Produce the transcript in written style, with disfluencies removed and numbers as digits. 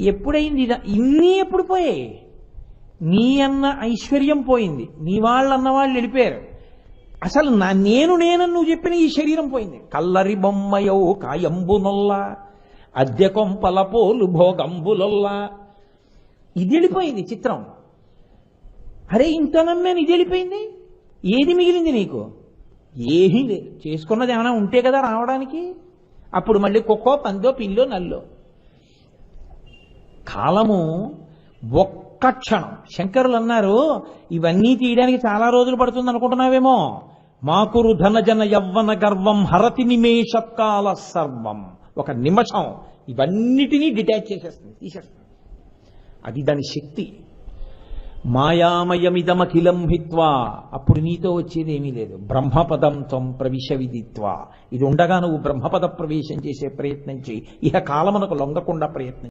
ఎప్పుడైంది ఇన్ని ఎప్పుడు పోయాయి? నీ అన్న ఐశ్వర్యం పోయింది, నీ వాళ్ళన్న వాళ్ళు వెళ్ళిపోయారు. అసలు నేనని నువ్వు చెప్పిన ఈ శరీరం పోయింది. కల్లరి బొమ్మయో కాయంబునొల్లా అద్దె కొంపల పోలు భోగంబులొల్లా, ఇది వెళ్ళిపోయింది చిత్రం. అరే ఇంతనన్నాను, ఇది వెళ్ళిపోయింది. ఏది మిగిలింది నీకు? ఏమీ లేదు. చేసుకున్నది ఏమైనా ఉంటే కదా రావడానికి. అప్పుడు మళ్ళీ కుక్కో పందో పిల్లో నల్లో. కాలము ఒక్క క్షణం. శంకరులు అన్నారు, ఇవన్నీ తీయడానికి చాలా రోజులు పడుతుంది అనుకుంటున్నావేమో. మాకురు ధనజన యవ్వన గర్వం హరతి నిమేషకాల సర్వం. ఒక నిమిషం ఇవన్నిటినీ డిటాచ్ చేసేస్తుంది, తీసేస్తుంది. అది దాని శక్తి. మాయామయమిదమఖిలం హిత్వా, అప్పుడు నీతో వచ్చేది ఏమీ లేదు. బ్రహ్మపదం త్వం ప్రవిశ విదిత్వా, ఇది ఉండగా నువ్వు బ్రహ్మపద ప్రవేశం చేసే ప్రయత్నం చేయి. ఇహ కాలమునకు లొంగకుండా ప్రయత్నం